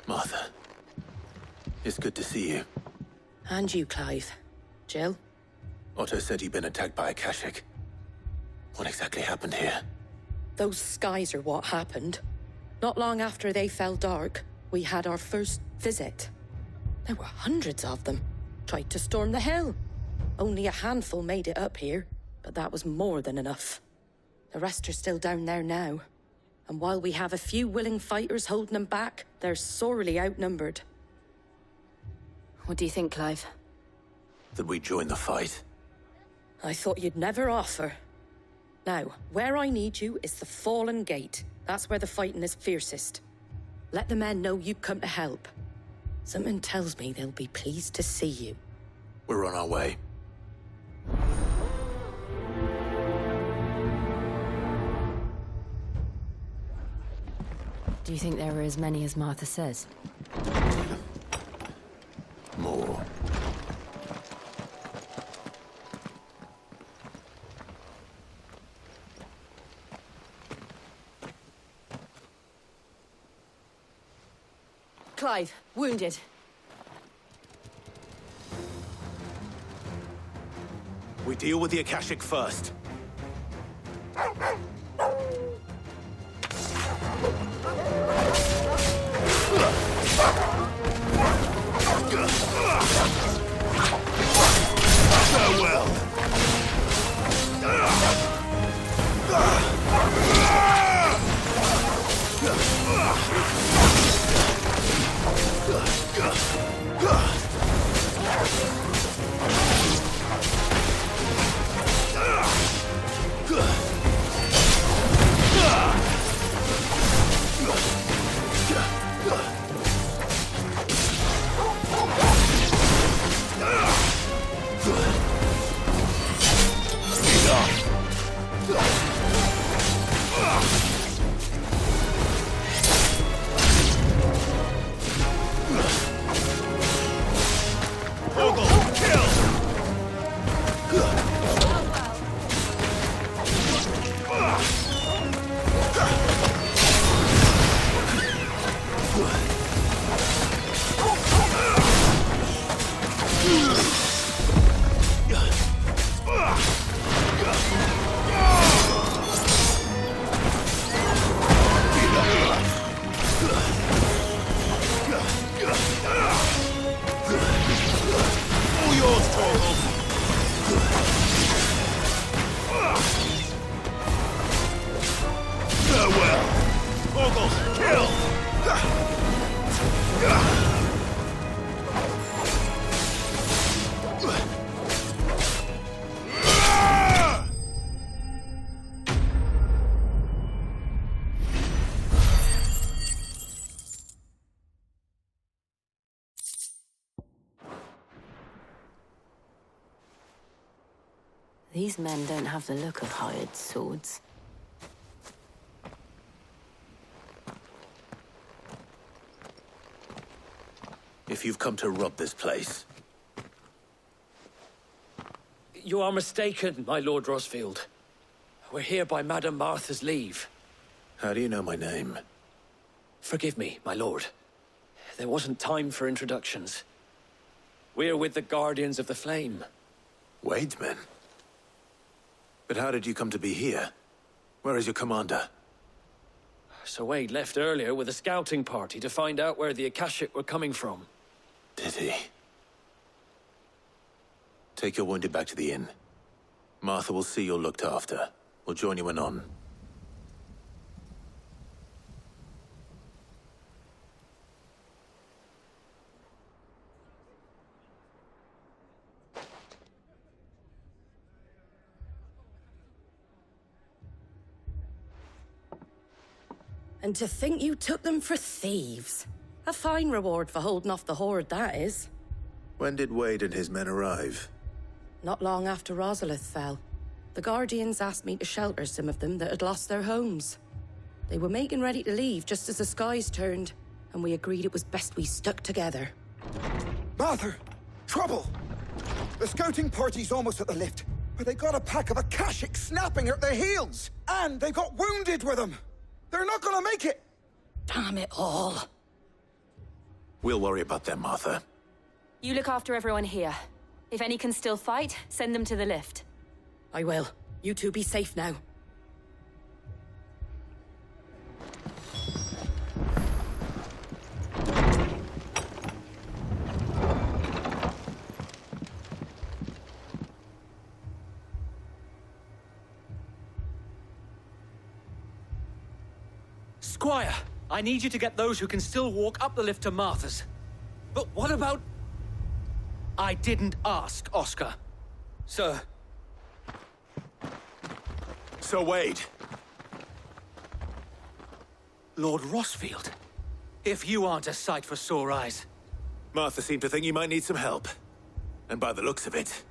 Martha. It's good to see you. And you, Clive. Jill? Otto said you'd been attacked by a Kashik. What exactly happened here? Those skies are what happened. Not long after they fell dark, we had our first visit. There were hundreds of them. Tried to storm the hill. Only a handful made it up here, but that was more than enough. The rest are still down there now. And while we have a few willing fighters holding them back, they're sorely outnumbered. What do you think, Clive? That we join the fight? I thought you'd never offer. Now, where I need you is the Fallen Gate. That's where the fighting is fiercest. Let the men know you've come to help. Something tells me they'll be pleased to see you. We're on our way. Do you think there were as many as Martha says? More. Clive, wounded. We deal with the Akashic first. Farewell. These men don't have the look of hired swords. If you've come to rob this place... You are mistaken, my Lord Rosfield. We're here by Madame Martha's leave. How do you know my name? Forgive me, my lord. There wasn't time for introductions. We're with the Guardians of the Flame. Wade's men? But how did you come to be here? Where is your commander? Sir Wade left earlier with a scouting party to find out where the Akashic were coming from. Did he? Take your wounded back to the inn. Martha will see you're looked after. We'll join you anon. And to think you took them for thieves. A fine reward for holding off the horde, that is. When did Wade and his men arrive? Not long after Rosalith fell. The Guardians asked me to shelter some of them that had lost their homes. They were making ready to leave just as the skies turned, and we agreed it was best we stuck together. Martha! Trouble! The scouting party's almost at the lift, but they got a pack of Akashic snapping at their heels! And they got wounded with them! They're not gonna make it! Damn it all. We'll worry about them, Martha. You look after everyone here. If any can still fight, send them to the lift. I will. You two be safe now. Squire, I need you to get those who can still walk up the lift to Martha's. But what about... I didn't ask, Oscar. Sir. Sir Wade. Lord Rossfield. If you aren't a sight for sore eyes. Martha seemed to think you might need some help. And by the looks of it...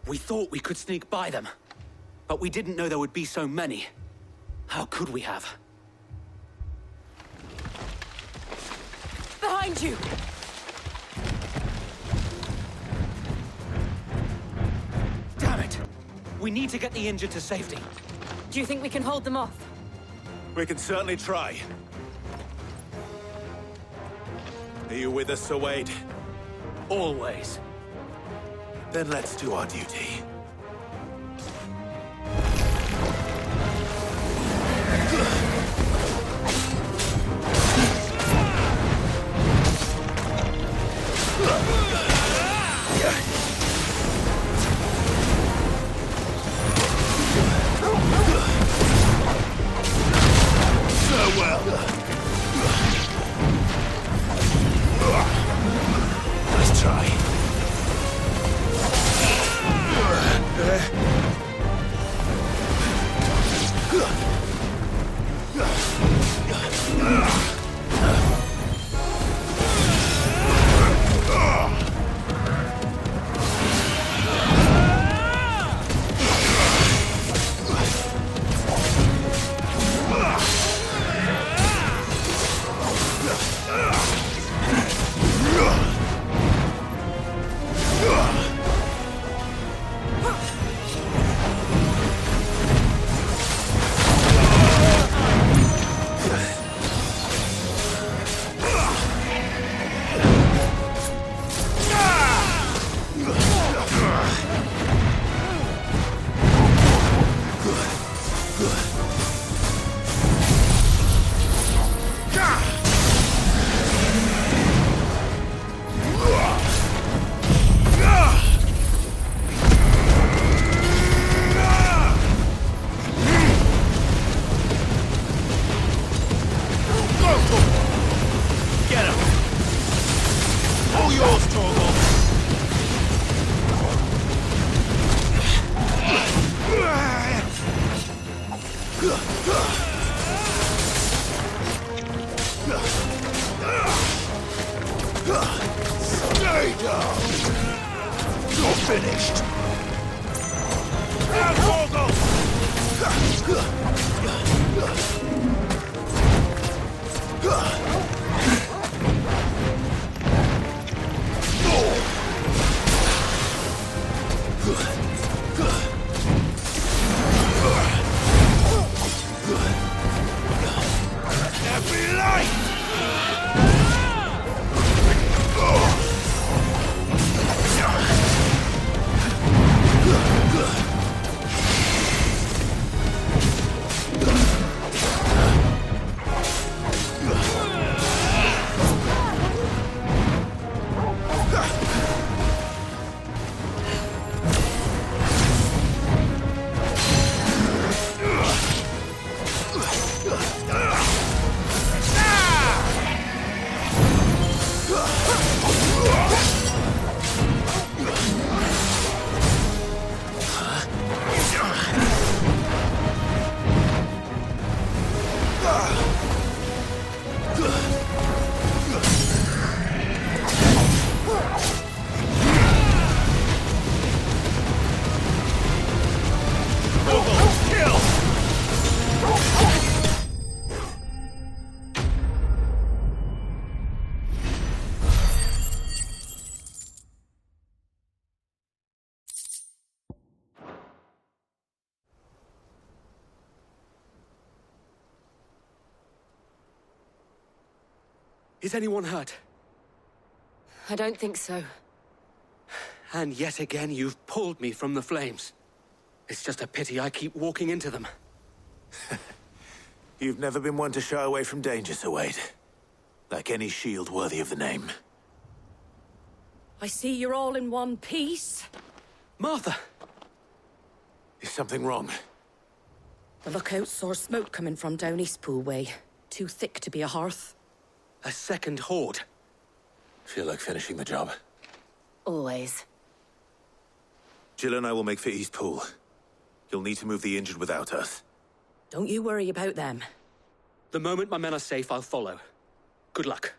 We thought we could sneak by them. But we didn't know there would be so many. How could we have? Behind you! Damn it! We need to get the injured to safety. Do you think we can hold them off? We can certainly try. Are you with us, Sir Wade? Always. Then let's do our duty. Nice try. Stay down! You're finished! Every life! Is anyone hurt? I don't think so. And yet again, you've pulled me from the flames. It's just a pity I keep walking into them. You've never been one to shy away from danger, Sir Wade. Like any shield worthy of the name. I see you're all in one piece. Martha! Is something wrong? The lookout saw smoke coming from down Eastpool way. Too thick to be a hearth. A second horde. Feel like finishing the job. Always. Jill and I will make for Eastpool. You'll need to move the injured without us. Don't you worry about them. The moment my men are safe, I'll follow. Good luck.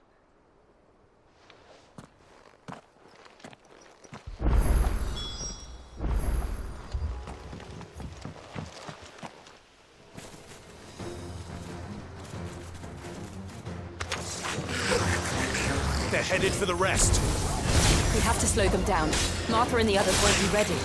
They're headed for the rest. We have to slow them down. Martha and the others won't be ready.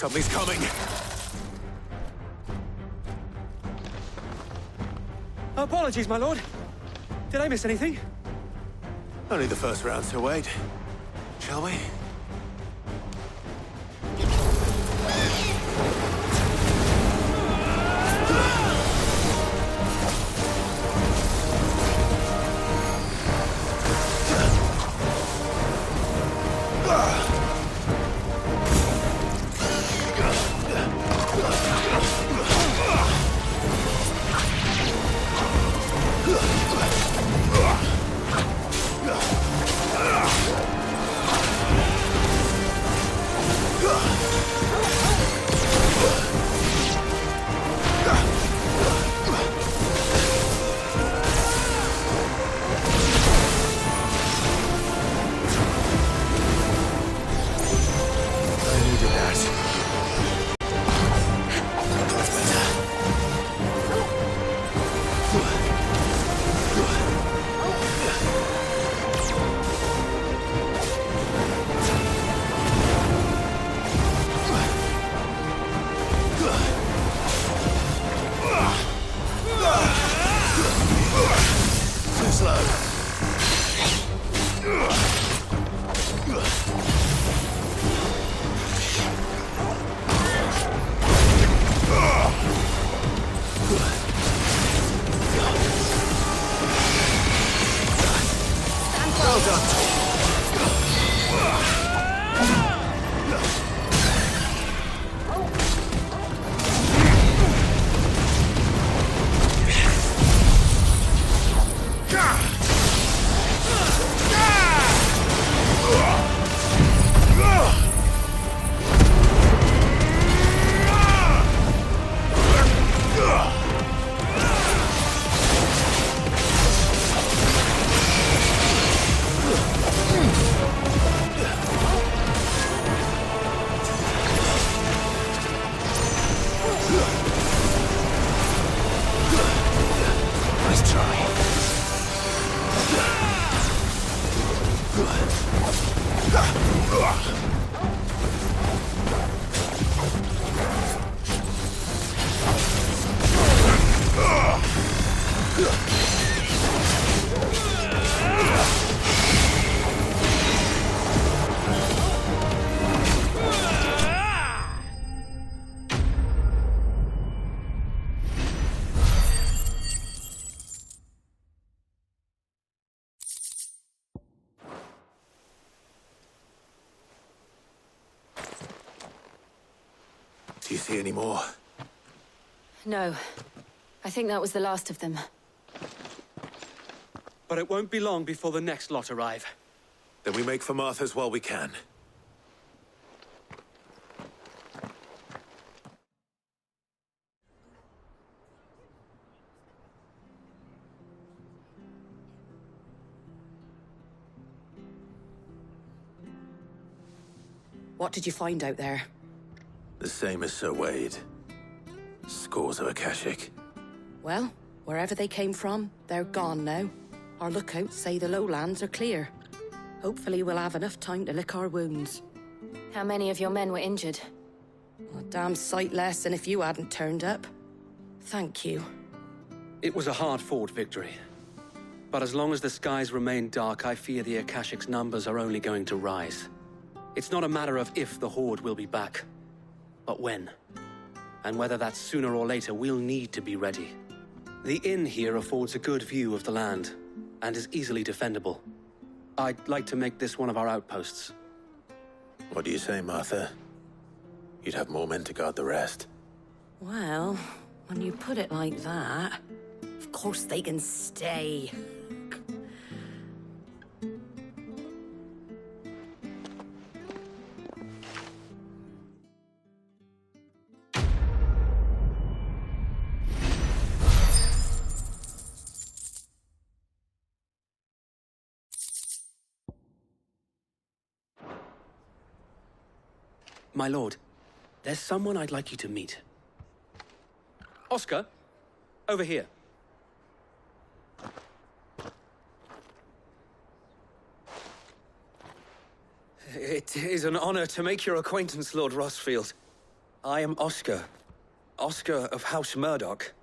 Something's coming. Apologies, my lord. Did I miss anything? Only the first round, Sir Wade. Shall we? Well done. Do you see any more? No. I think that was the last of them. But it won't be long before the next lot arrive. Then we make for Martha's while we can. What did you find out there? The same as Sir Wade. Scores of Akashic. Well, wherever they came from, they're gone now. Our lookouts say the lowlands are clear. Hopefully we'll have enough time to lick our wounds. How many of your men were injured? A damn sight less than if you hadn't turned up. Thank you. It was a hard-fought victory. But as long as the skies remain dark, I fear the Akashic's numbers are only going to rise. It's not a matter of if the Horde will be back, but when. And whether that's sooner or later, we'll need to be ready. The inn here affords a good view of the land, and is easily defendable. I'd like to make this one of our outposts. What do you say, Martha? You'd have more men to guard the rest. Well, when you put it like that, of course they can stay. My lord, there's someone I'd like you to meet. Oscar, over here. It is an honor to make your acquaintance, Lord Rosfield. I am Oscar. Oscar of House Murdoch.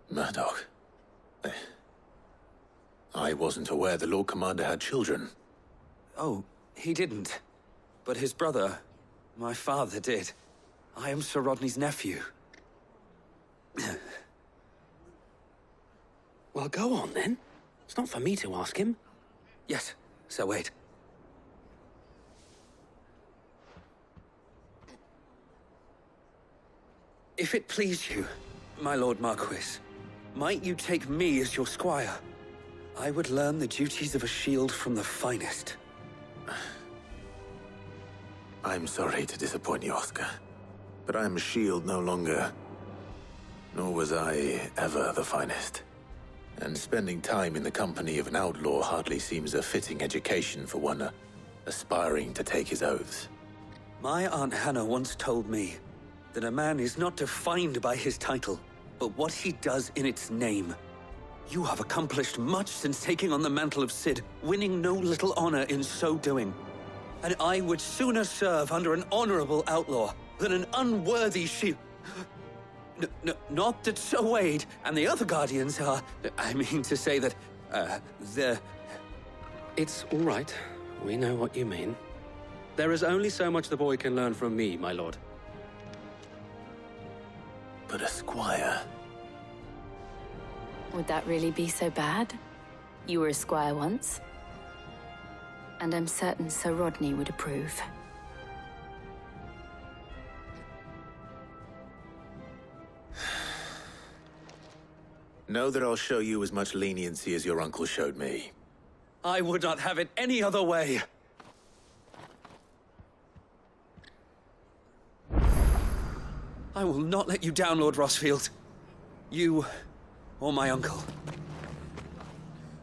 Murdoch? I wasn't aware the Lord Commander had children. Oh, he didn't. But his brother, my father, did. I am Sir Rodney's nephew. Well, go on, then. It's not for me to ask him. Yes, Sir Wade. If it please you, my Lord Marquis, might you take me as your squire? I would learn the duties of a shield from the finest. I'm sorry to disappoint you, Oscar. But I am a shield no longer. Nor was I ever the finest. And spending time in the company of an outlaw hardly seems a fitting education for one aspiring to take his oaths. My Aunt Hannah once told me that a man is not defined by his title, but what he does in its name. You have accomplished much since taking on the mantle of Cid, winning no little honor in so doing. And I would sooner serve under an honorable outlaw than an unworthy shield. Not that Sir Wade and the other Guardians are... I mean to say that, they're... It's all right. We know what you mean. There is only so much the boy can learn from me, my lord. But a squire... Would that really be so bad? You were a squire once. And I'm certain Sir Rodney would approve. Know that I'll show you as much leniency as your uncle showed me. I would not have it any other way. I will not let you down, Lord Rosfield. You, or my uncle.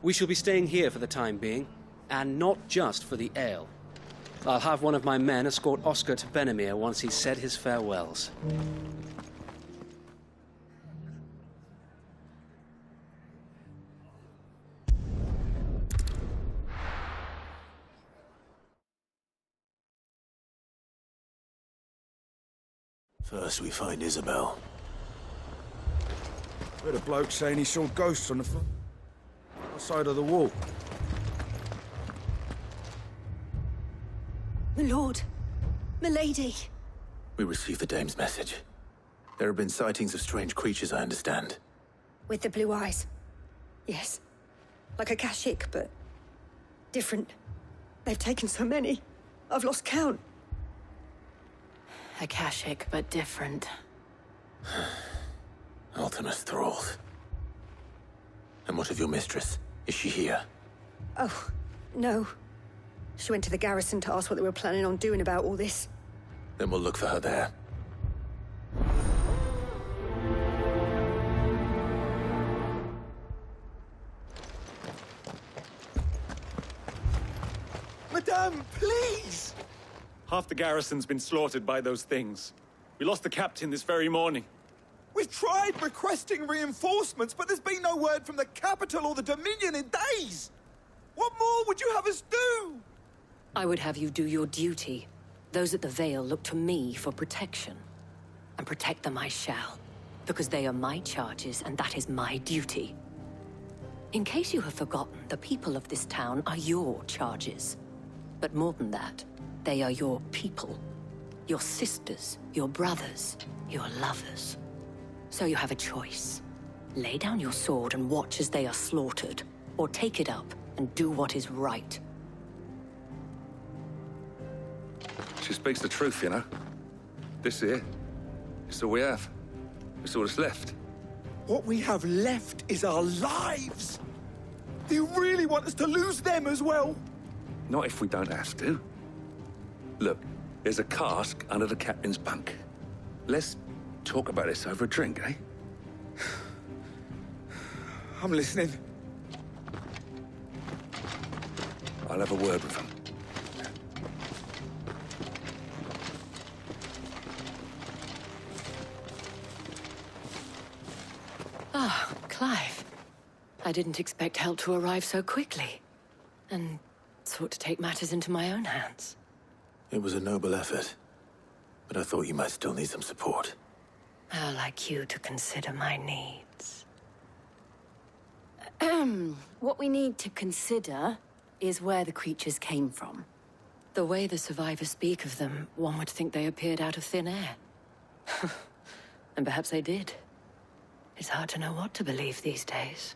We shall be staying here for the time being, and not just for the ale. I'll have one of my men escort Oscar to Benimir once he's said his farewells. First we find Isabel. Heard a bloke saying he saw ghosts on the far side of the wall. My lord, milady. We received the dame's message. There have been sightings of strange creatures, I understand. With the blue eyes. Yes. Like a Akashic, but different. They've taken so many. I've lost count. Akashic, but different. Ultimus thralls. And what of your mistress? Is she here? Oh, no. She went to the garrison to ask what they were planning on doing about all this. Then we'll look for her there. Madame, please! Half the garrison's been slaughtered by those things. We lost the captain this very morning. We've tried requesting reinforcements, but there's been no word from the capital or the Dominion in days! What more would you have us do? I would have you do your duty. Those at the Vale look to me for protection. And protect them I shall. Because they are my charges, and that is my duty. In case you have forgotten, the people of this town are your charges. But more than that, they are your people. Your sisters, your brothers, your lovers. So you have a choice. Lay down your sword and watch as they are slaughtered, or take it up and do what is right. She speaks the truth, you know. This here, it's all we have. It's all that's left. What we have left is our lives! Do you really want us to lose them as well? Not if we don't have to. Look, there's a cask under the captain's bunk. Let's talk about this over a drink, eh? I'm listening. I'll have a word with him. Ah, Clive. I didn't expect help to arrive so quickly. And sought to take matters into my own hands. It was a noble effort, but I thought you might still need some support. How like you to consider my needs. What we need to consider is where the creatures came from. The way the survivors speak of them, one would think they appeared out of thin air. And perhaps they did. It's hard to know what to believe these days.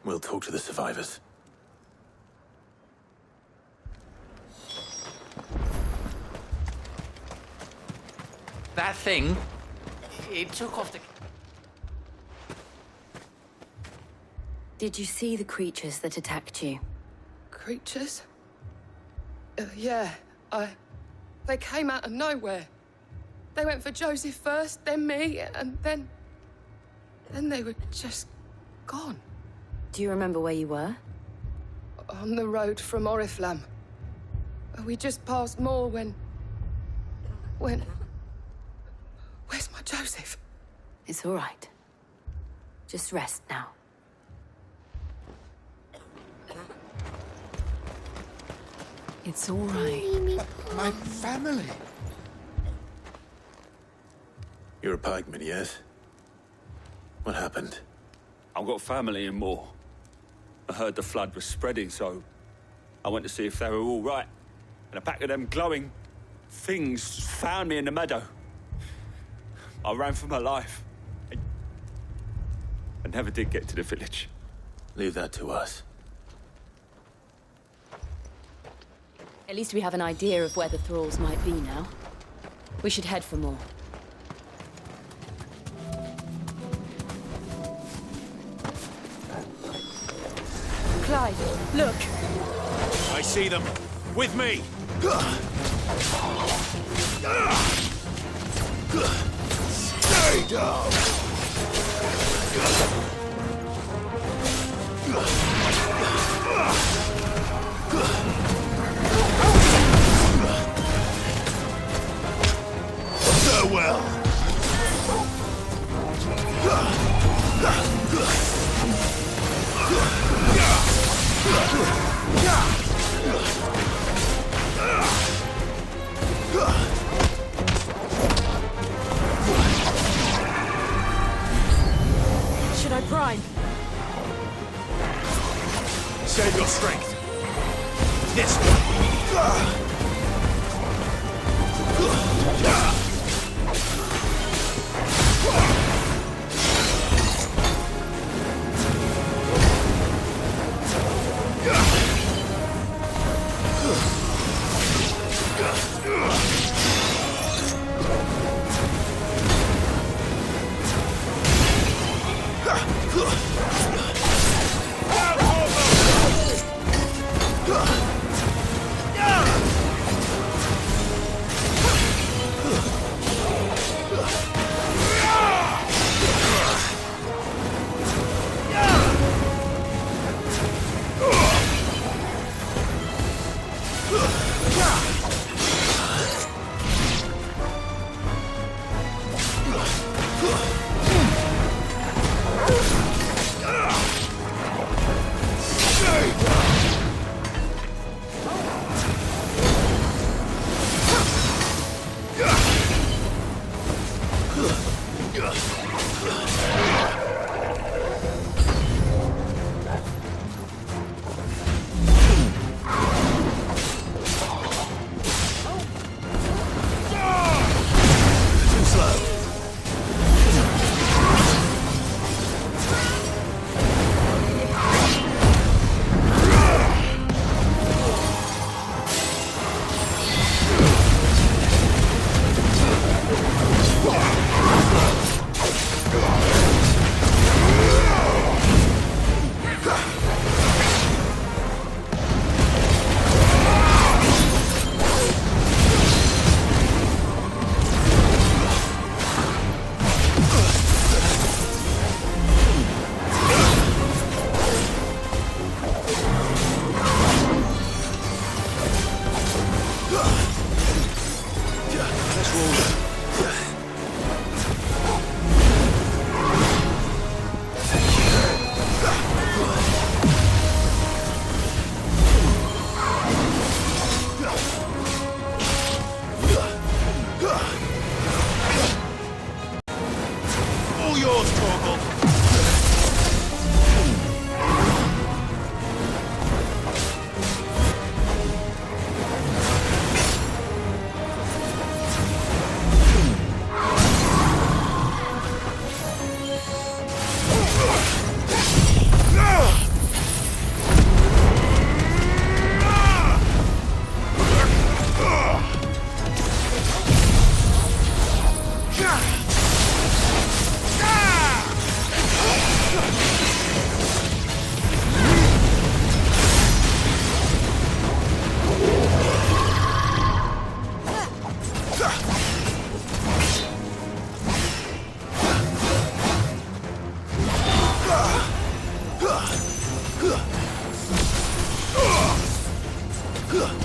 We'll talk to the survivors. That thing, it took off the... Did you see the creatures that attacked you? Creatures? Yeah, they came out of nowhere. They went for Joseph first, then me, and then they were just gone. Do you remember where you were? On the road from Oriflamme. We just passed Moor when... Where's my Joseph? It's all right. Just rest now. It's all right. My family. You're a pikeman, yes? What happened? I've got family in Moor. I heard the flood was spreading, so I went to see if they were all right. And a pack of them glowing things found me in the meadow. I ran for my life. I never did get to the village. Leave that to us. At least we have an idea of where the thralls might be now. We should head for more. Clive, look! I see them. With me! Stay down! Farewell! Should I prime? Save your strength. This way.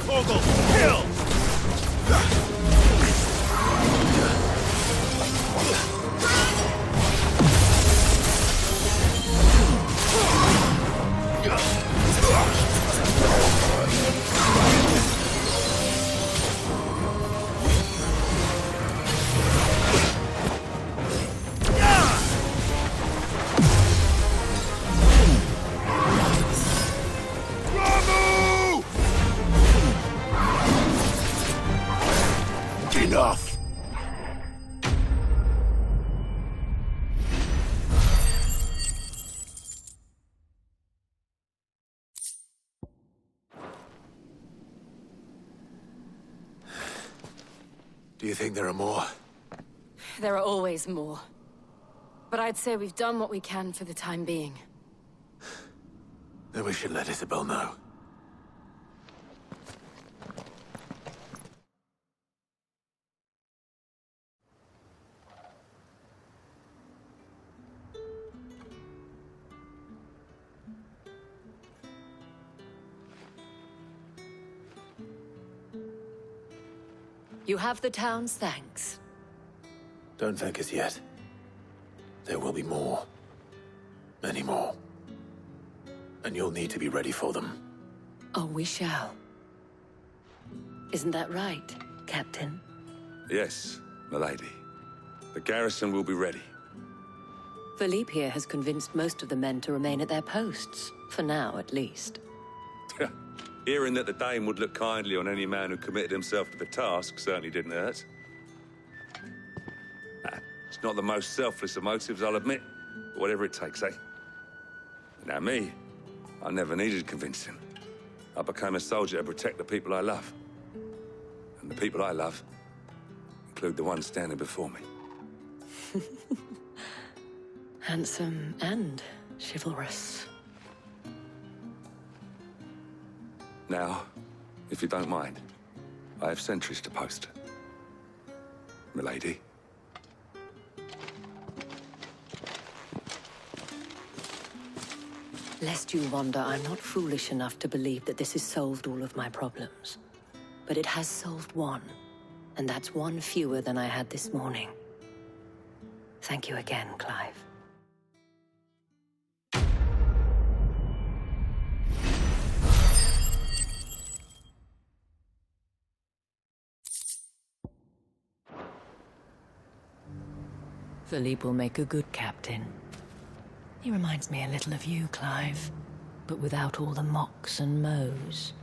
Ogle, kill! Enough! Do you think there are more? There are always more. But I'd say we've done what we can for the time being. Then we should let Isabel know. You have the town's thanks. Don't thank us yet. There will be more. Many more. And you'll need to be ready for them. Oh, we shall. Isn't that right, Captain? Yes, milady. The garrison will be ready. Philippe here has convinced most of the men to remain at their posts. For now, at least. Hearing that the Dane would look kindly on any man who committed himself to the task certainly didn't hurt. It's not the most selfless of motives, I'll admit. But whatever it takes, eh? Now me, I never needed convincing. I became a soldier to protect the people I love. And the people I love include the ones standing before me. Handsome and chivalrous. Now, if you don't mind, I have sentries to post. Milady. Lest you wonder, I'm not foolish enough to believe that this has solved all of my problems. But it has solved one, and that's one fewer than I had this morning. Thank you again, Clive. Philippe will make a good captain. He reminds me a little of you, Clive, but without all the mocks and mows.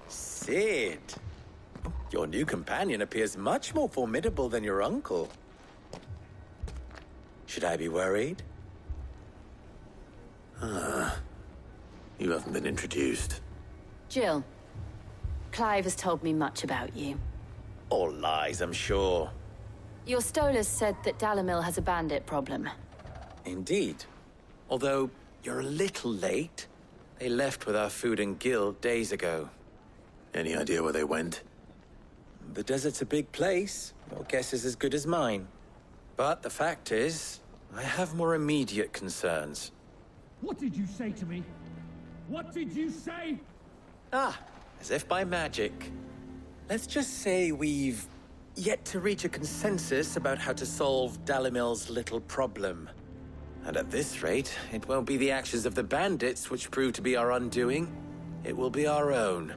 Sid, your new companion appears much more formidable than your uncle. Should I be worried? You haven't been introduced. Jill, Clive has told me much about you. All lies, I'm sure. Your Stolas said that Dalimil has a bandit problem. Indeed. Although, you're a little late. They left with our food and guild days ago. Any idea where they went? The desert's a big place. Your guess is as good as mine. But the fact is, I have more immediate concerns. What did you say to me? What did you say? Ah, as if by magic. Let's just say we've yet to reach a consensus about how to solve Dalimil's little problem. And at this rate, it won't be the actions of the bandits which prove to be our undoing. It will be our own.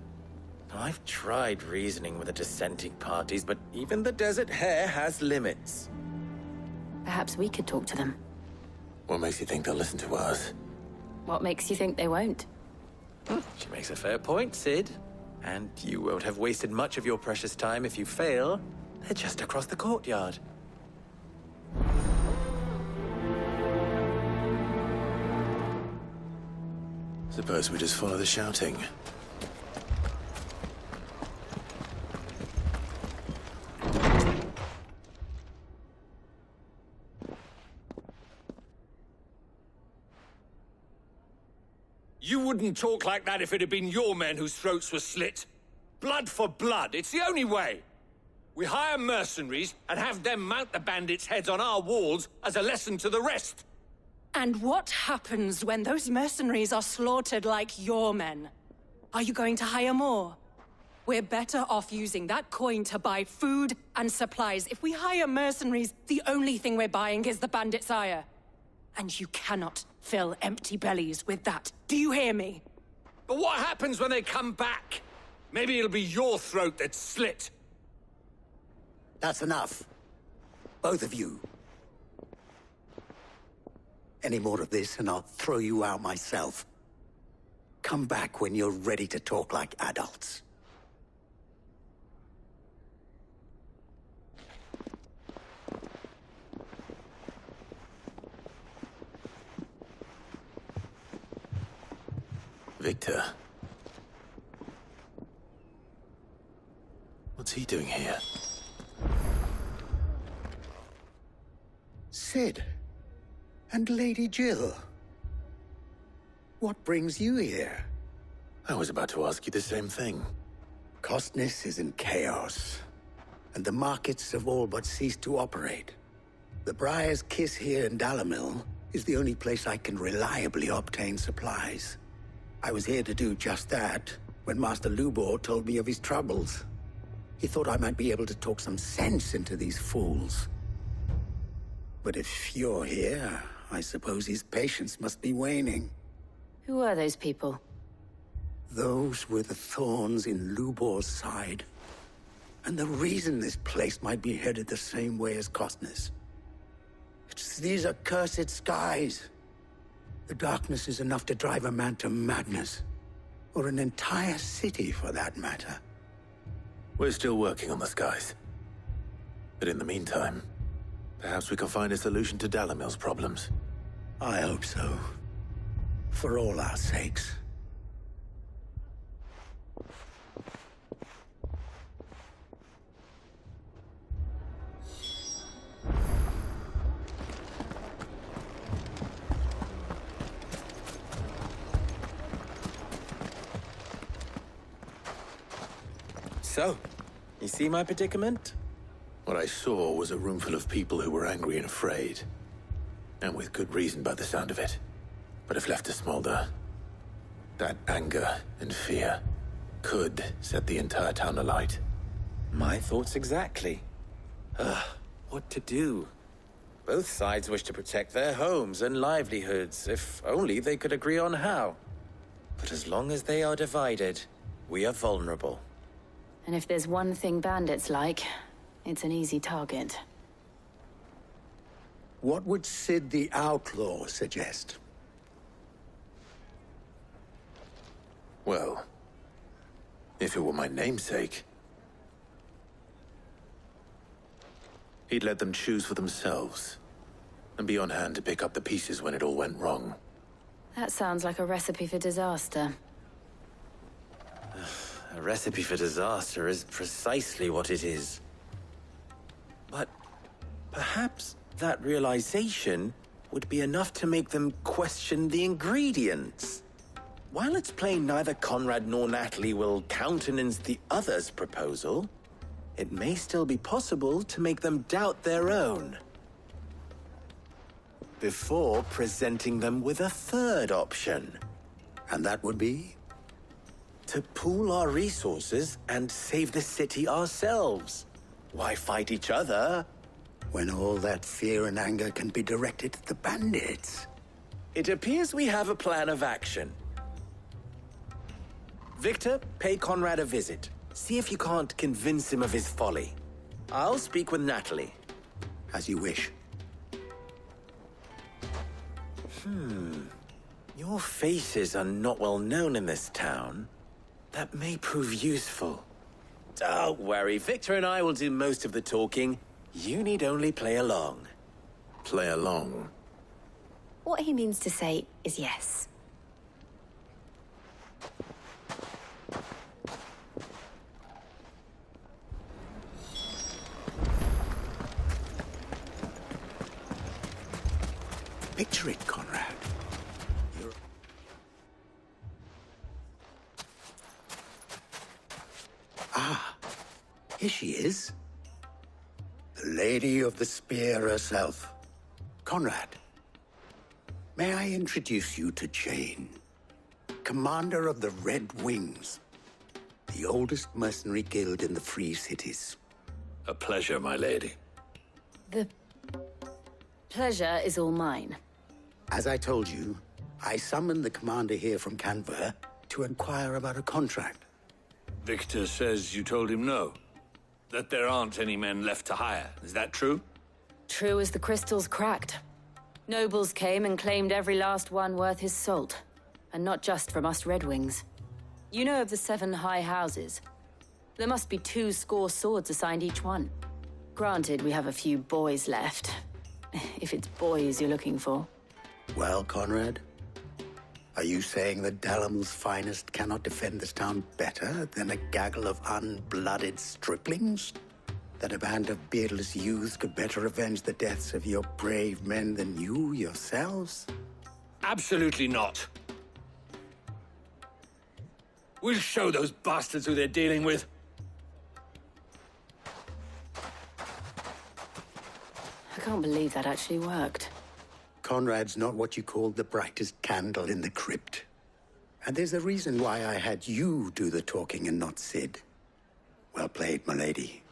I've tried reasoning with the dissenting parties, but even the Desert Hare has limits. Perhaps we could talk to them. What makes you think they'll listen to us? What makes you think they won't? She makes a fair point, Sid. And you won't have wasted much of your precious time if you fail. They're just across the courtyard. Suppose we just follow the shouting. You wouldn't talk like that if it had been your men whose throats were slit. Blood for blood, it's the only way. We hire mercenaries and have them mount the bandits' heads on our walls as a lesson to the rest. And what happens when those mercenaries are slaughtered like your men? Are you going to hire more? We're better off using that coin to buy food and supplies. If we hire mercenaries, the only thing we're buying is the bandits' ire. And you cannot fill empty bellies with that. Do you hear me? But what happens when they come back? Maybe it'll be your throat that's slit. That's enough. Both of you. Any more of this and I'll throw you out myself. Come back when you're ready to talk like adults. Victor. What's he doing here? Sid. And Lady Jill. What brings you here? I was about to ask you the same thing. Costness is in chaos, and the markets have all but ceased to operate. The Briar's Kiss here in Dalimil is the only place I can reliably obtain supplies. I was here to do just that when Master Lubor told me of his troubles. He thought I might be able to talk some sense into these fools. But if you're here, I suppose his patience must be waning. Who are those people? Those were the thorns in Lubor's side. And the reason this place might be headed the same way as Costness. It's these accursed skies. The darkness is enough to drive a man to madness. Or an entire city, for that matter. We're still working on the skies. But in the meantime, perhaps we can find a solution to Dalimil's problems. I hope so. For all our sakes. So, you see my predicament? What I saw was a room full of people who were angry and afraid. And with good reason by the sound of it. But if left to smolder, that anger and fear could set the entire town alight. My thoughts exactly. What to do? Both sides wish to protect their homes and livelihoods, if only they could agree on how. But as long as they are divided, we are vulnerable. And if there's one thing bandits like, it's an easy target. What would Sid the Outlaw suggest? Well, if it were my namesake, he'd let them choose for themselves, and be on hand to pick up the pieces when it all went wrong. That sounds like a recipe for disaster. A recipe for disaster is precisely what it is. But perhaps that realization would be enough to make them question the ingredients. While it's plain neither Conrad nor Natalie will countenance the other's proposal, it may still be possible to make them doubt their own. Before presenting them with a third option. And that would be? To pool our resources and save the city ourselves. Why fight each other? When all that fear and anger can be directed at the bandits. It appears we have a plan of action. Victor, pay Conrad a visit. See if you can't convince him of his folly. I'll speak with Natalie. As you wish. Your faces are not well known in this town. That may prove useful. Don't worry, Victor and I will do most of the talking. You need only play along. Play along? What he means to say is yes. Picture it, Conrad. Here she is. The Lady of the Spear herself. Conrad. May I introduce you to Jane, commander of the Red Wings, the oldest mercenary guild in the Free Cities. A pleasure, my lady. The pleasure is all mine. As I told you, I summoned the commander here from Canver to inquire about a contract. Victor says you told him no. That there aren't any men left to hire. Is that true? True as the crystals cracked. Nobles came and claimed every last one worth his salt. And not just from us Red Wings. You know of the 7 high houses. There must be 200 swords assigned each one. Granted, we have a few boys left. If it's boys you're looking for. Well, Conrad, are you saying that Dalamil's finest cannot defend this town better than a gaggle of unblooded striplings? That a band of beardless youths could better avenge the deaths of your brave men than you yourselves? Absolutely not. We'll show those bastards who they're dealing with. I can't believe that actually worked. Conrad's not what you called the brightest candle in the crypt. And there's a reason why I had you do the talking and not Sid. Well played, my lady.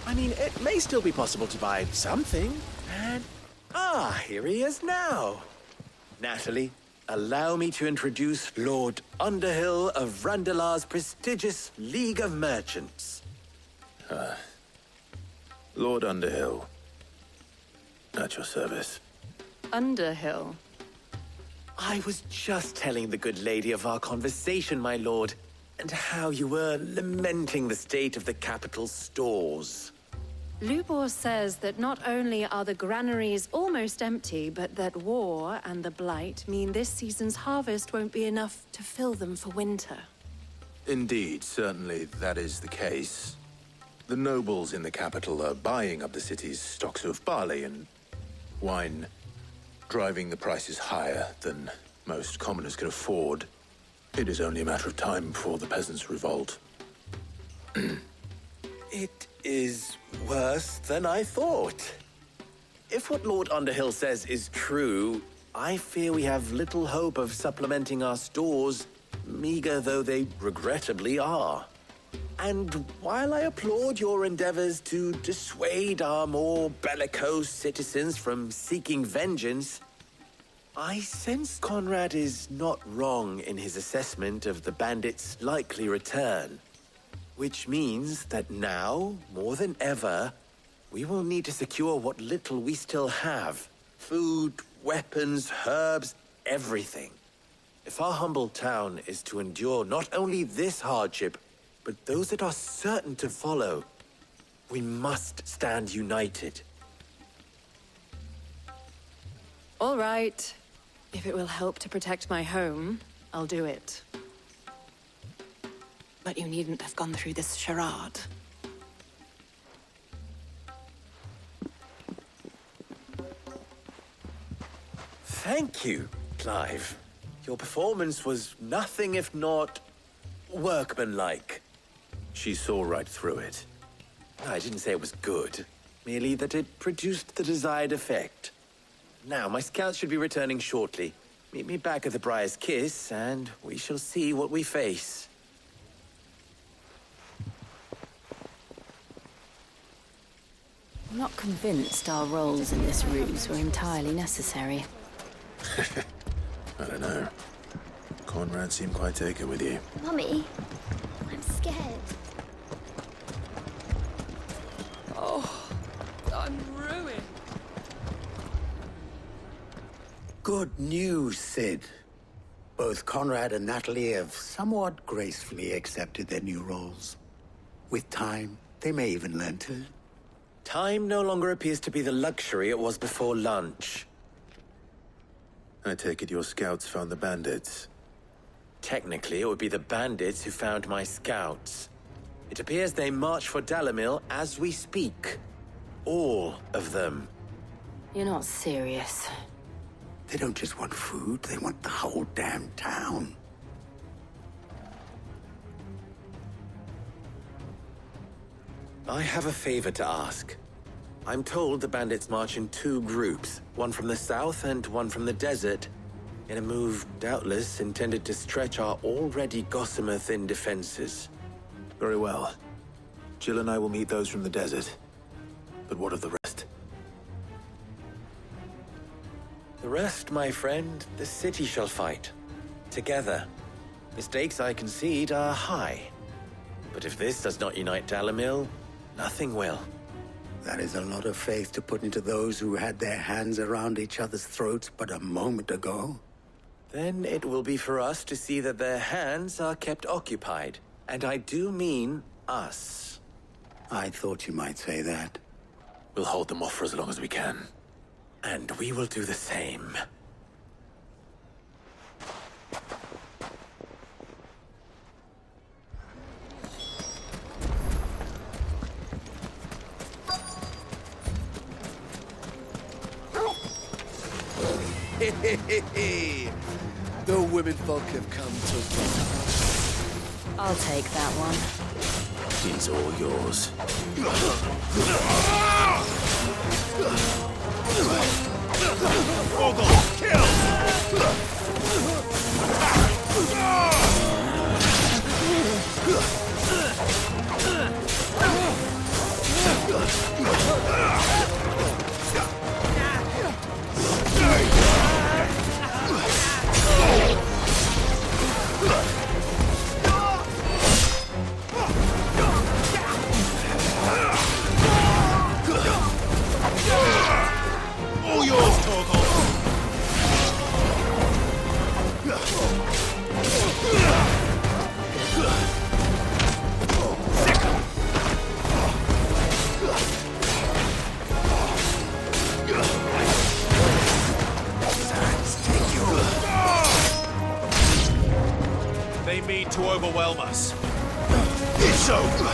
I mean, it may still be possible to buy something, and... here he is now. Natalie, allow me to introduce Lord Underhill of Randalar's prestigious League of Merchants. Lord Underhill. At your service. Underhill? I was just telling the good lady of our conversation, my lord, and how you were lamenting the state of the capital's stores. Lubor says that not only are the granaries almost empty, but that war and the Blight mean this season's harvest won't be enough to fill them for winter. Indeed, certainly that is the case. The nobles in the capital are buying up the city's stocks of barley and wine, driving the prices higher than most commoners can afford. It is only a matter of time before the peasants revolt. It is worse than I thought. If what Lord Underhill says is true, I fear we have little hope of supplementing our stores, meager though they regrettably are. And while I applaud your endeavors to dissuade our more bellicose citizens from seeking vengeance, I sense Conrad is not wrong in his assessment of the bandits' likely return. Which means that now, more than ever, we will need to secure what little we still have. Food, weapons, herbs, everything. If our humble town is to endure not only this hardship, but those that are certain to follow, we must stand united. All right. If it will help to protect my home, I'll do it. But you needn't have gone through this charade. Thank you, Clive. Your performance was nothing if not workmanlike. She saw right through it. I didn't say it was good, merely that it produced the desired effect. Now, my scouts should be returning shortly. Meet me back at the Briar's Kiss, and we shall see what we face. I'm not convinced our roles in this ruse were entirely necessary. I don't know. Conrad seemed quite taken with you. Mummy, I'm scared. Oh, I'm ruined. Good news, Sid. Both Conrad and Natalie have somewhat gracefully accepted their new roles. With time, they may even learn to. Time no longer appears to be the luxury it was before lunch. I take it your scouts found the bandits. Technically, it would be the bandits who found my scouts. It appears they march for Dalamil as we speak. All of them. You're not serious. They don't just want food, they want the whole damn town. I have a favor to ask. I'm told the bandits march in 2 groups, one from the south and one from the desert, in a move doubtless intended to stretch our already gossamer-thin defenses. Very well. Jill and I will meet those from the desert. But what of the rest? The rest, my friend, the city shall fight. Together. The stakes, I concede, are high. But if this does not unite Dalimil, nothing will. That is a lot of faith to put into those who had their hands around each other's throats but a moment ago. Then it will be for us to see that their hands are kept occupied. And I do mean us. I thought you might say that. We'll hold them off for as long as we can. And we will do the same. The women folk have come to... I'll take that one. He's all yours. Fogel, kill! All yours, Torgal! They mean to overwhelm us. It's over!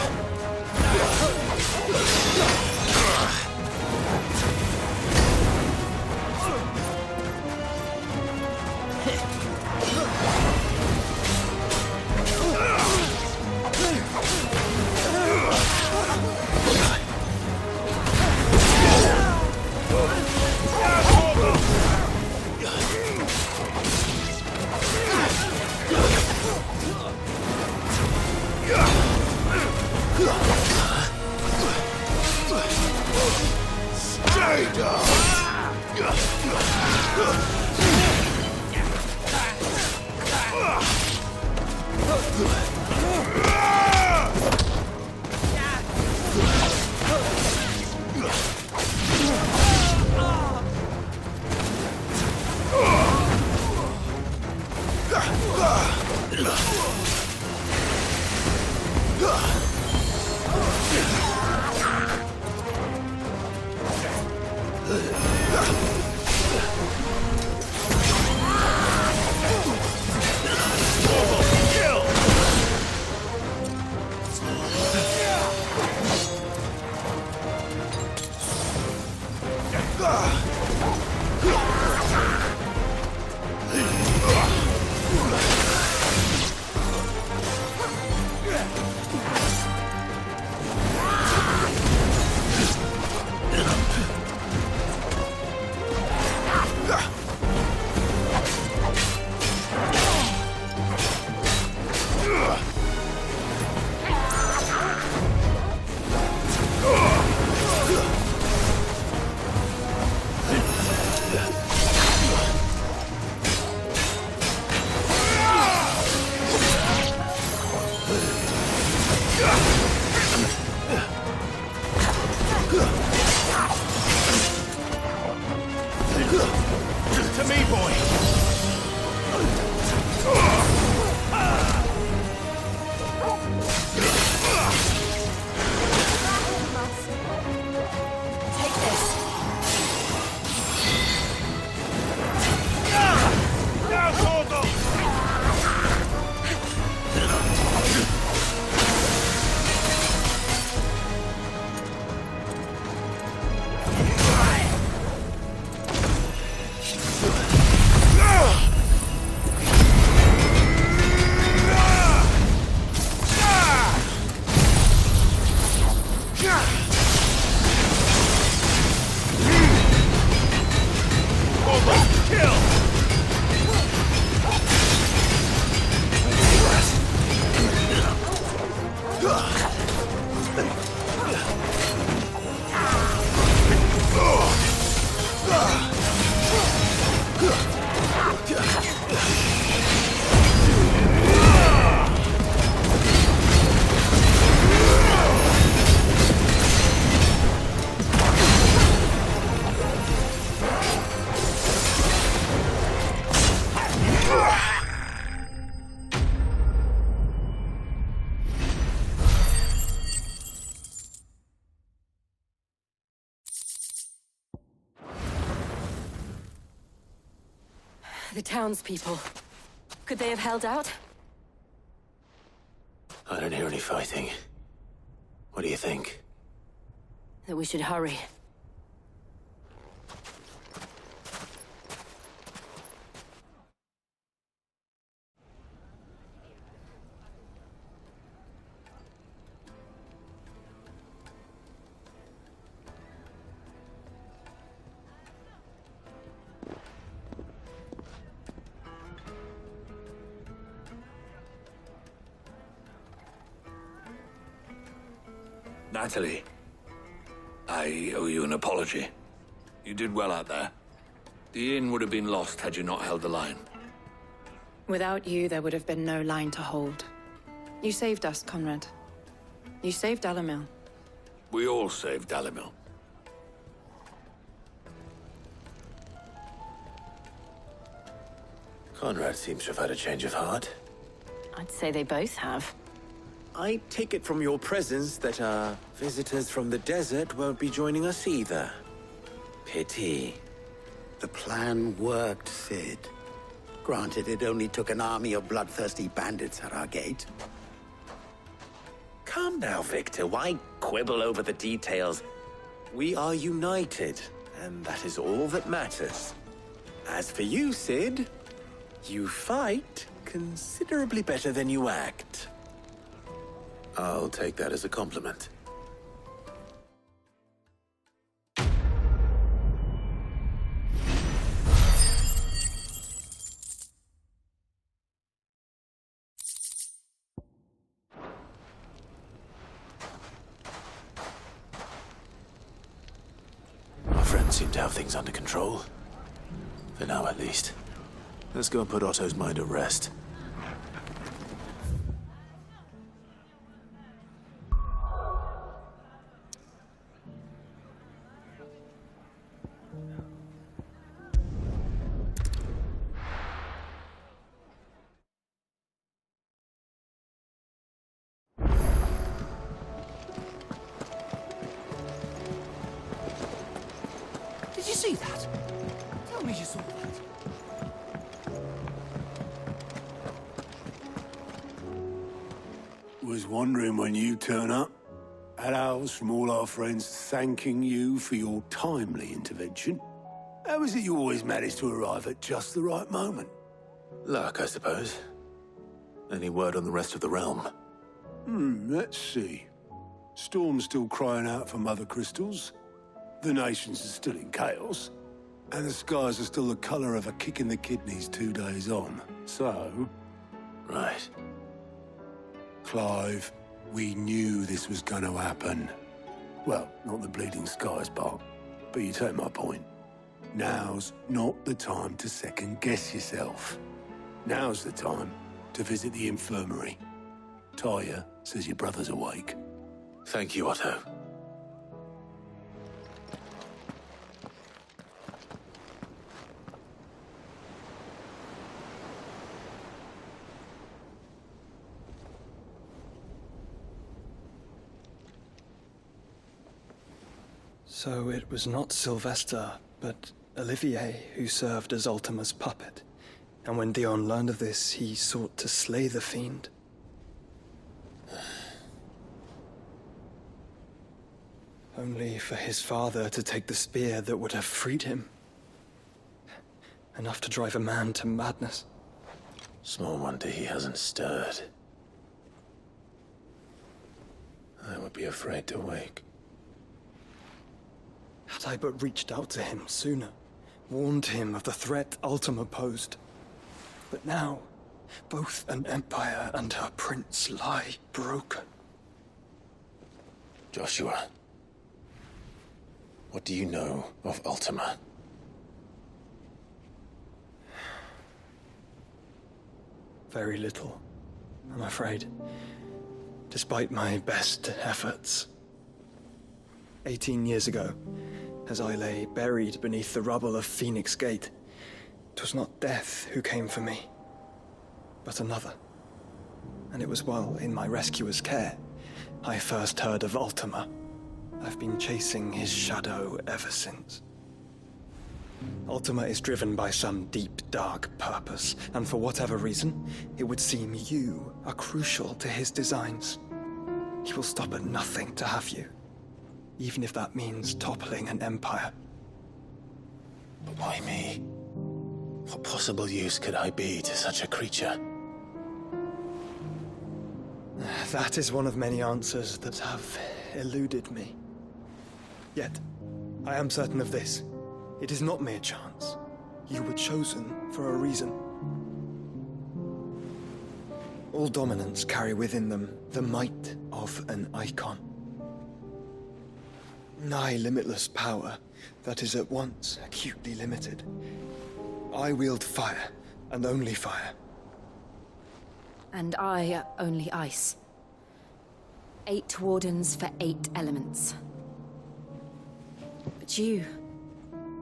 Stay down! Kill! The townspeople. Could they have held out? I don't hear any fighting. What do you think? That we should hurry. Natalie, I owe you an apology. You did well out there. The inn would have been lost had you not held the line. Without you, there would have been no line to hold. You saved us, Conrad. You saved Dalimil. We all saved Dalimil. Conrad seems to have had a change of heart. I'd say they both have. I take it from your presence that our visitors from the desert won't be joining us either. Pity. The plan worked, Sid. Granted, it only took an army of bloodthirsty bandits at our gate. Calm now, Victor. Why quibble over the details? We are united, and that is all that matters. As for you, Sid, you fight considerably better than you act. I'll take that as a compliment. Our friends seem to have things under control. For now, at least. Let's go and put Otto's mind at rest. Did you see that? Tell me you saw that. Was wondering when you turn up. Had owls from all our friends thanking you for your timely intervention. How is it you always manage to arrive at just the right moment? Luck, I suppose. Any word on the rest of the realm? Let's see. Storm's still crying out for mother crystals. The nations are still in chaos. And the skies are still the color of a kick in the kidneys 2 days on. So... Right. Clive, we knew this was going to happen. Well, not the bleeding skies part, but you take my point. Now's not the time to second-guess yourself. Now's the time to visit the infirmary. Tyre says your brother's awake. Thank you, Otto. So it was not Sylvester, but Olivier who served as Ultima's puppet. And when Dion learned of this, he sought to slay the fiend. Only for his father to take the spear that would have freed him. Enough to drive a man to madness. Small wonder he hasn't stirred. I would be afraid to wake. Had I but reached out to him sooner, warned him of the threat Ultima posed. But now, both an empire and her prince lie broken. Joshua, what do you know of Ultima? Very little, I'm afraid. Despite my best efforts. 18 years ago, as I lay buried beneath the rubble of Phoenix Gate, 'twas not death who came for me, but another. And it was while in my rescuer's care, I first heard of Ultima. I've been chasing his shadow ever since. Ultima is driven by some deep, dark purpose, and for whatever reason, it would seem you are crucial to his designs. He will stop at nothing to have you, even if that means toppling an empire. But why me? What possible use could I be to such a creature? That is one of many answers that have eluded me. Yet, I am certain of this. It is not mere chance. You were chosen for a reason. All dominants carry within them the might of an icon. Nigh limitless power that is at once acutely limited. I wield fire, and only fire. And I only ice. 8 wardens for 8 elements. But you,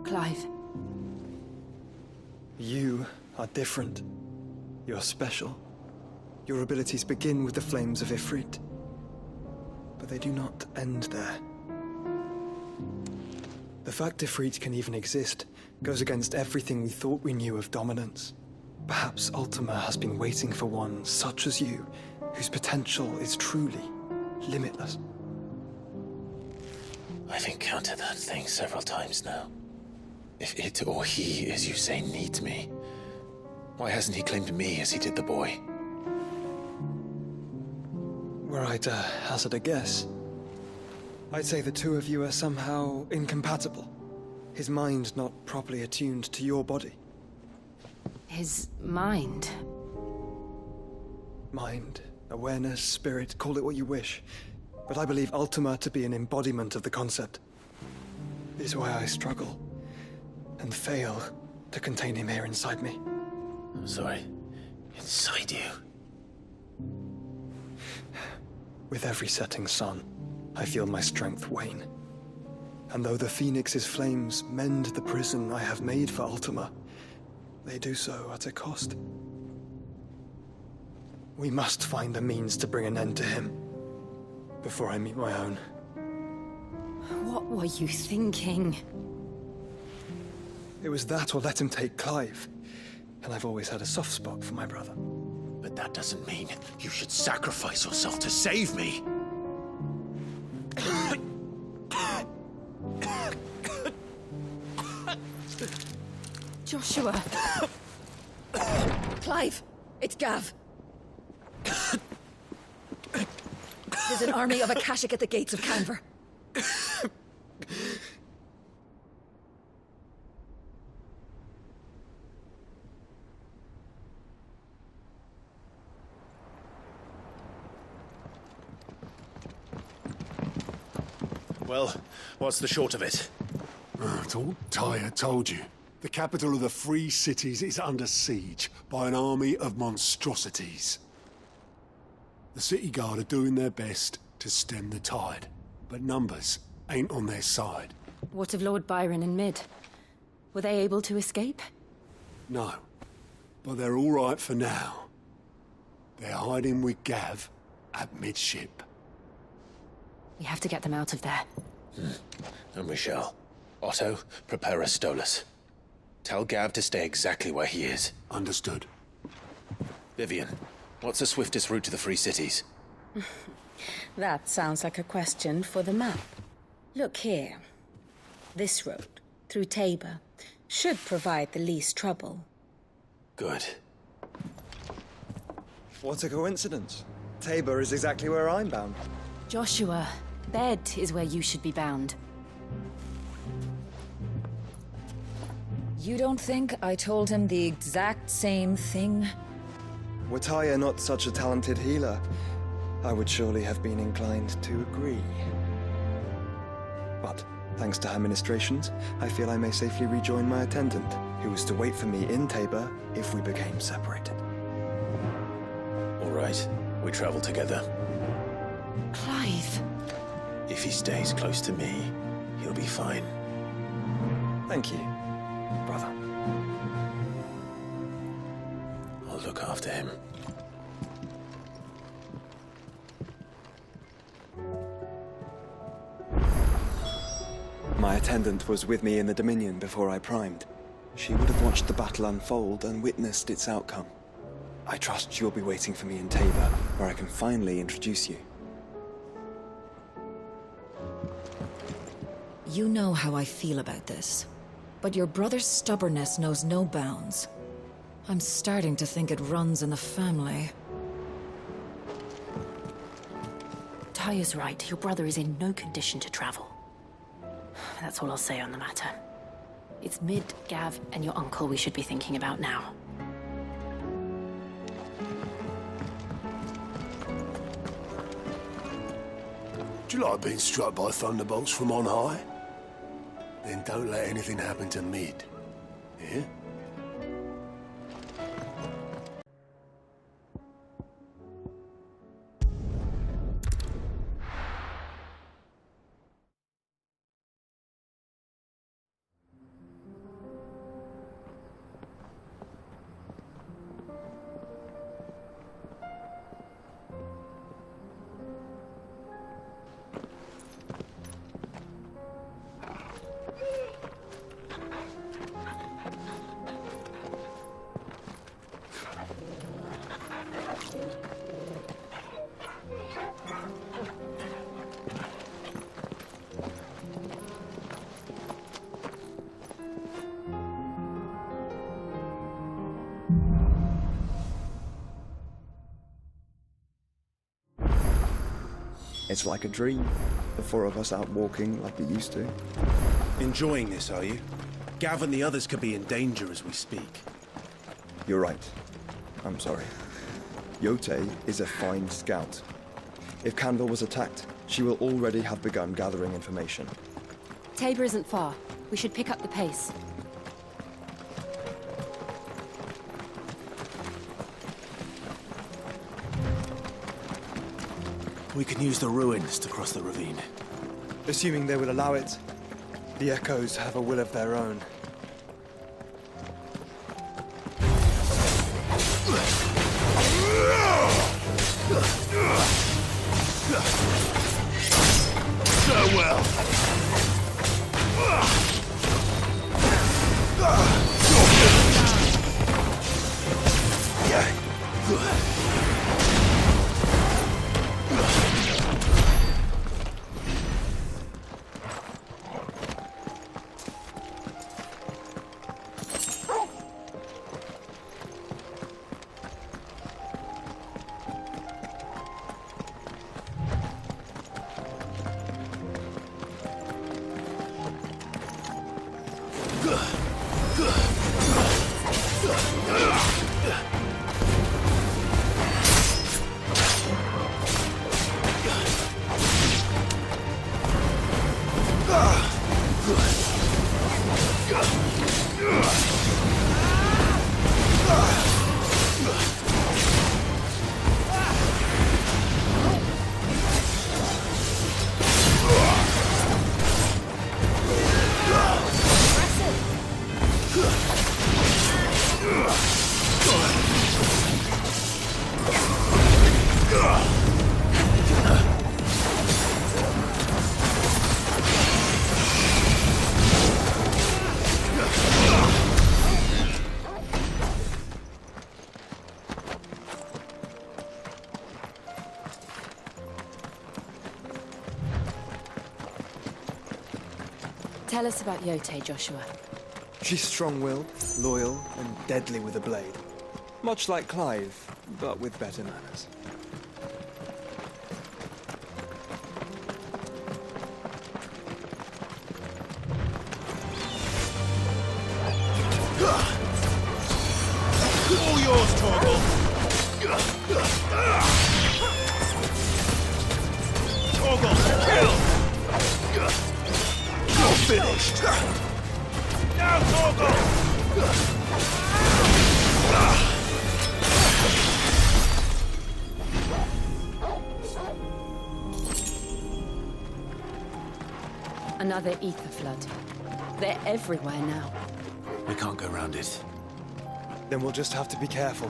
Clive. You are different. You're special. Your abilities begin with the flames of Ifrit. But they do not end there. The fact Ifrit can even exist goes against everything we thought we knew of dominance. Perhaps Ultima has been waiting for one such as you, whose potential is truly limitless. I've encountered that thing several times now. If it or he, as you say, needs me, why hasn't he claimed me as he did the boy? Were I to hazard a guess, I'd say the two of you are somehow incompatible. His mind not properly attuned to your body. His mind? Mind, awareness, spirit, call it what you wish. But I believe Ultima to be an embodiment of the concept. This is why I struggle and fail to contain him here inside me. I'm sorry. Inside you? With every setting sun, I feel my strength wane. And though the Phoenix's flames mend the prison I have made for Ultima, they do so at a cost. We must find a means to bring an end to him before I meet my own. What were you thinking? It was that or let him take Clive. And I've always had a soft spot for my brother. But that doesn't mean you should sacrifice yourself to save me. Joshua. Clive, it's Gav. There's an army of Akashic at the gates of Canver. Well, what's the short of it? It's all Tyre told you. The capital of the Free Cities is under siege by an army of monstrosities. The city guard are doing their best to stem the tide, but numbers ain't on their side. What of Lord Byron and Mid? Were they able to escape? No, but they're all right for now. They're hiding with Gav at midship. We have to get them out of there. And we shall. Otto, prepare a Stolas. Tell Gav to stay exactly where he is. Understood. Vivian, what's the swiftest route to the Free Cities? That sounds like a question for the map. Look here. This road, through Tabor, should provide the least trouble. Good. What a coincidence. Tabor is exactly where I'm bound. Joshua, bed is where you should be bound. You don't think I told him the exact same thing? Were Tyre not such a talented healer, I would surely have been inclined to agree. But, thanks to her ministrations, I feel I may safely rejoin my attendant, who was to wait for me in Tabor if we became separated. All right, we travel together. Clive. If he stays close to me, he'll be fine. Thank you, brother. I'll look after him. My attendant was with me in the Dominion before I primed. She would have watched the battle unfold and witnessed its outcome. I trust you'll be waiting for me in Tabor, where I can finally introduce you. You know how I feel about this, but your brother's stubbornness knows no bounds. I'm starting to think it runs in the family. Taya's right. Your brother is in no condition to travel. That's all I'll say on the matter. It's Mid, Gav, and your uncle we should be thinking about now. Do you like being struck by thunderbolts from on high? Then don't let anything happen to Mid. Yeah? It's like a dream. The four of us out walking like we used to. Enjoying this, are you? Gav and the others could be in danger as we speak. You're right. I'm sorry. Yote is a fine scout. If Canville was attacked, she will already have begun gathering information. Tabor isn't far. We should pick up the pace. We can use the ruins to cross the ravine. Assuming they will allow it. The Echoes have a will of their own. Farewell. Tell us about Yote, Joshua. She's strong-willed, loyal, and deadly with a blade. Much like Clive, but with better manners. All yours, Torgal! Torgal, kill! You're finished! Now, Torgal! Another ether flood. They're everywhere now. We can't go around it. Then we'll just have to be careful.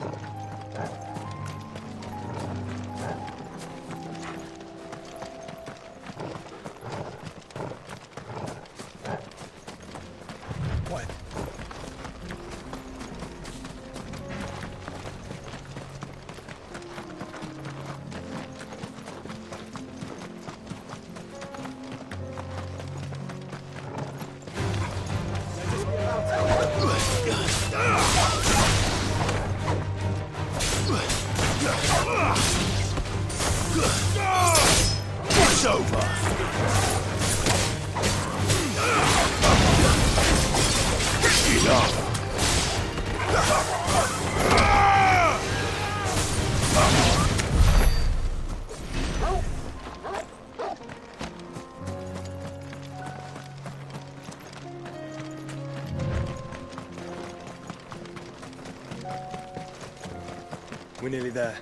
We're nearly there.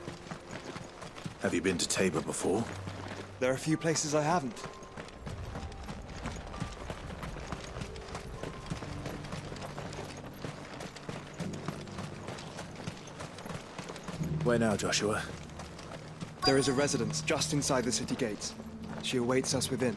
Have you been to Tabor before? There are a few places I haven't. Where now, Joshua? There is a residence just inside the city gates. She awaits us within.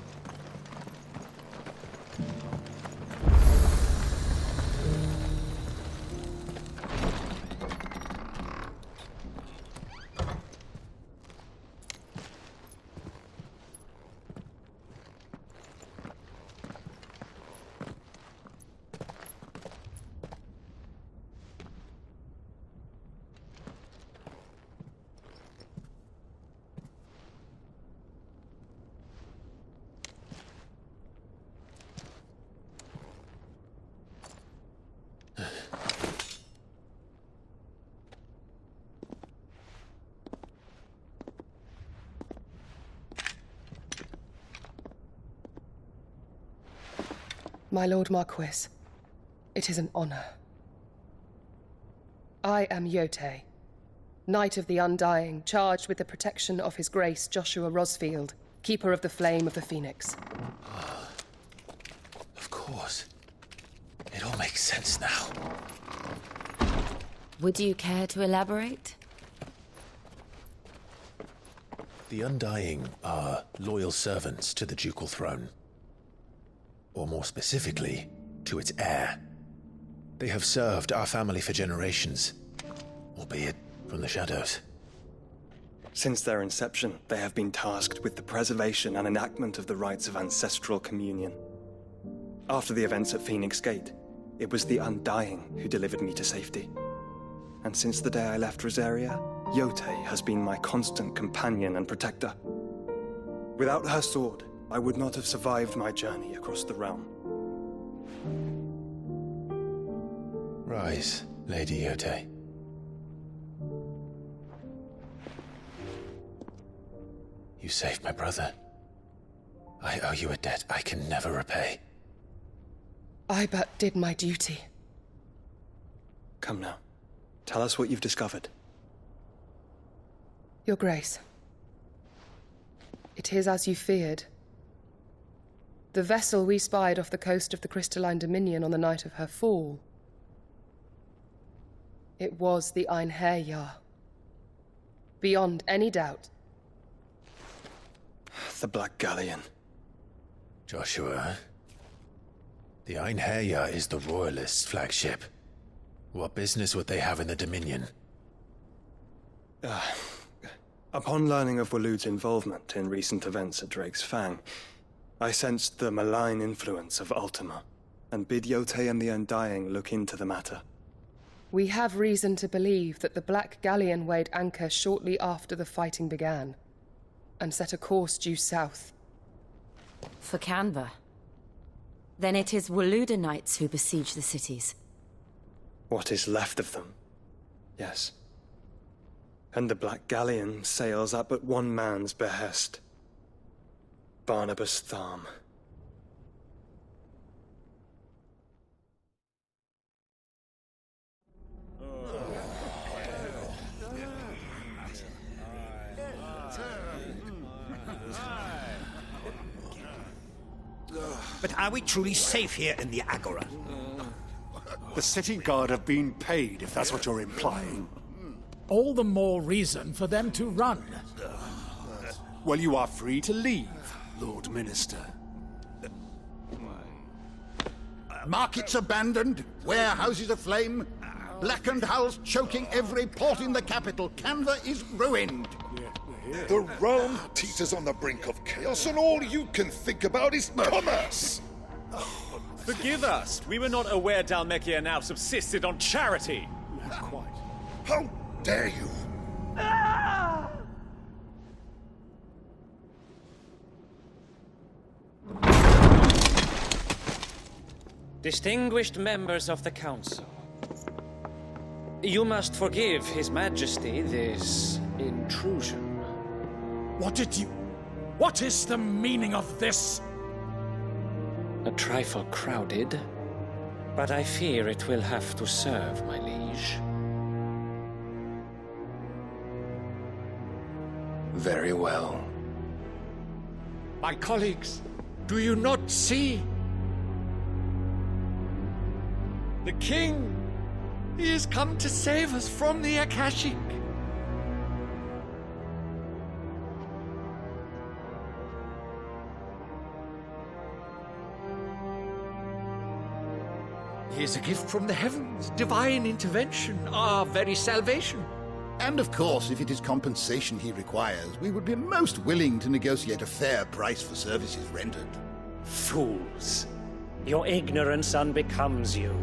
My Lord Marquis, it is an honor. I am Yote, Knight of the Undying, charged with the protection of His Grace Joshua Rosfield, Keeper of the Flame of the Phoenix. Of course. It all makes sense now. Would you care to elaborate? The Undying are loyal servants to the ducal throne. Or more specifically, to its heir. They have served our family for generations, albeit from the shadows. Since their inception, they have been tasked with the preservation and enactment of the rites of ancestral communion. After the events at Phoenix Gate, it was the Undying who delivered me to safety. And since the day I left Rosaria, Yote has been my constant companion and protector. Without her sword, I would not have survived my journey across the realm. Rise, Lady Yote. You saved my brother. I owe you a debt I can never repay. I but did my duty. Come now. Tell us what you've discovered. Your Grace. It is as you feared. The vessel we spied off the coast of the Crystalline Dominion on the night of her fall. It was the Einherjar. Beyond any doubt. The Black Galleon. Joshua, the Einherjar is the Royalists' flagship. What business would they have in the Dominion? Upon learning of Waloed's involvement in recent events at Drake's Fang, I sensed the malign influence of Ultima, and bid Yote and the Undying look into the matter. We have reason to believe that the Black Galleon weighed anchor shortly after the fighting began, and set a course due south. For Canva. Then it is Waloed Knights who besiege the cities. What is left of them? Yes. And the Black Galleon sails at but one man's behest. Barnabas Tharm. But are we truly safe here in the Agora? The city guard have been paid, if that's what you're implying. All the more reason for them to run. Well, you are free to leave, Lord Minister. Markets abandoned, warehouses aflame, blackened hulls choking every port in the capital. Canva is ruined. The realm teeters on the brink of chaos, and all you can think about is commerce. Forgive us. We were not aware Dhalmekia now subsisted on charity. Not quite. How dare you? Distinguished members of the Council, you must forgive His Majesty this intrusion. What is the meaning of this? A trifle crowded, but I fear it will have to serve, my liege. Very well. My colleagues, do you not see? The king! He has come to save us from the Akashic! He is a gift from the heavens, divine intervention, our very salvation. And of course, if it is compensation he requires, we would be most willing to negotiate a fair price for services rendered. Fools. Your ignorance unbecomes you.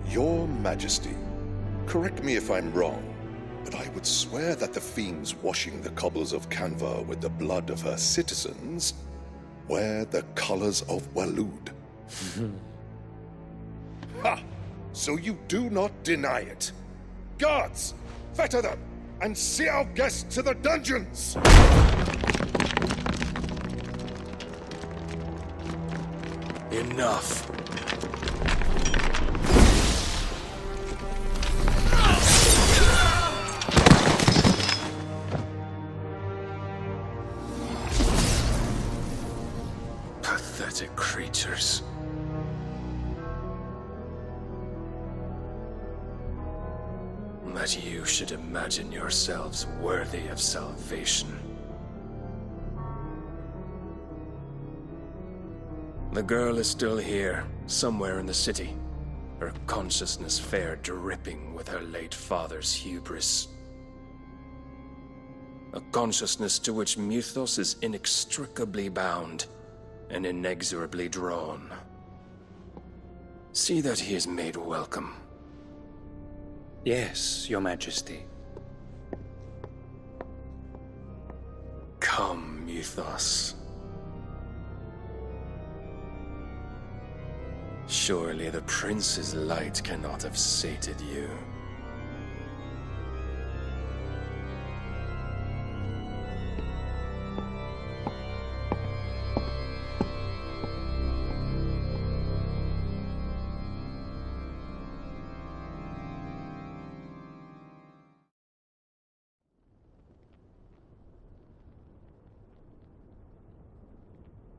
Your Majesty, correct me if I'm wrong, but I would swear that the fiends washing the cobbles of Canva with the blood of her citizens wear the colors of Waloed. Ha! So you do not deny it. Guards, fetter them, and see our guests to the dungeons! Enough. Pathetic creatures. That you should imagine yourselves worthy of salvation. The girl is still here, somewhere in the city, her consciousness fair dripping with her late father's hubris. A consciousness to which Mythos is inextricably bound and inexorably drawn. See that he is made welcome. Yes, Your Majesty. Come, Mythos. Surely the prince's light cannot have sated you.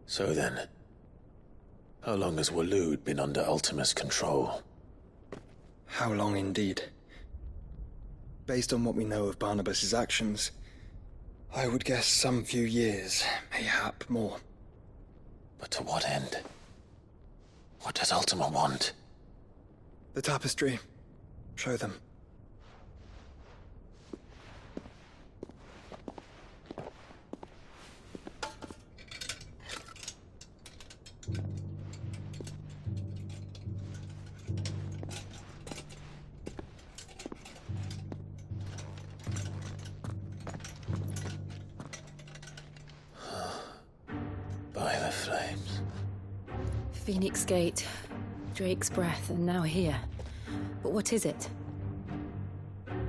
So then, how long has Waloed been under Ultima's control? How long indeed? Based on what we know of Barnabas's actions, I would guess some few years, mayhap more. But to what end? What does Ultima want? The tapestry. Show them. By the flames. Phoenix Gate, Drake's Breath, and now here. But what is it?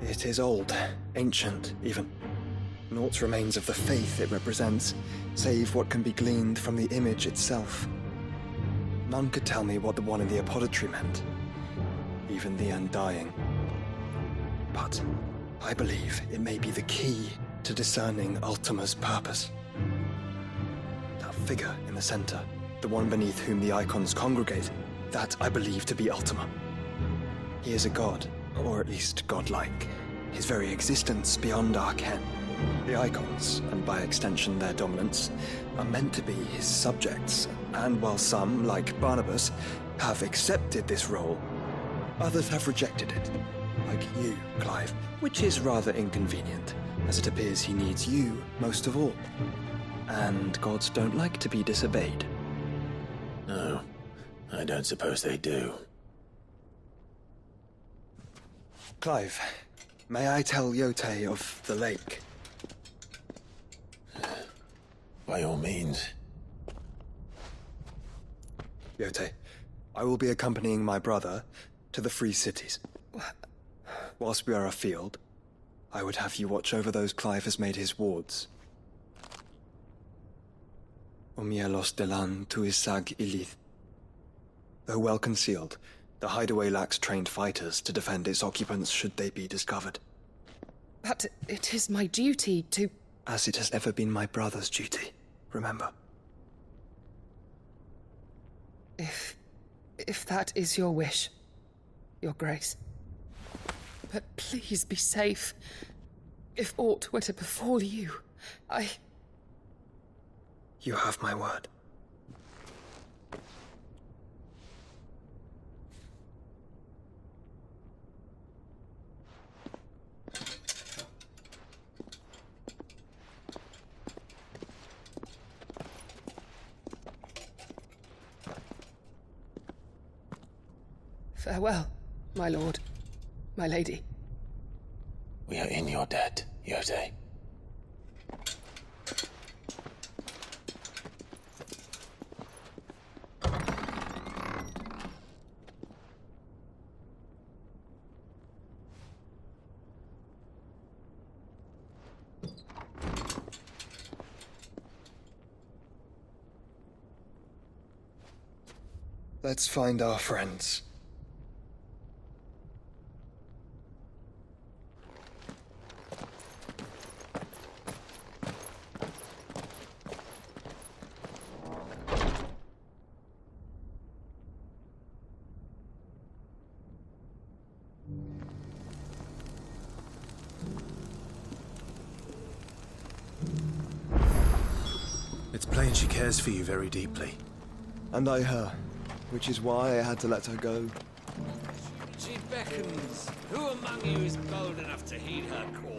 It is old, ancient, even. Naught remains of the faith it represents, save what can be gleaned from the image itself. None could tell me what the one in the apothecary meant, even the Undying. But I believe it may be the key to discerning Ultima's purpose. That figure in the center, the one beneath whom the icons congregate, that I believe to be Ultima. He is a god, or at least godlike, his very existence beyond our ken. The icons, and by extension their dominance, are meant to be his subjects, and while some, like Barnabas, have accepted this role, others have rejected it, like you, Clive, which is rather inconvenient, as it appears he needs you most of all. And gods don't like to be disobeyed. No, I don't suppose they do. Clive, may I tell Yote of the lake? By all means. Yote, I will be accompanying my brother to the Free Cities. Whilst we are afield, I would have you watch over those Clive has made his wards. Omielos delan tuisag ilith. Though well concealed, the hideaway lacks trained fighters to defend its occupants should they be discovered. But it is my duty to... As it has ever been my brother's duty, remember? If that is your wish, Your Grace. But please be safe. If aught were to befall you, You have my word. Farewell, my lord, my lady. We are in your debt, Yode. Let's find our friends. It's plain she cares for you very deeply. And I her, which is why I had to let her go. She beckons. Who among you is bold enough to heed her call?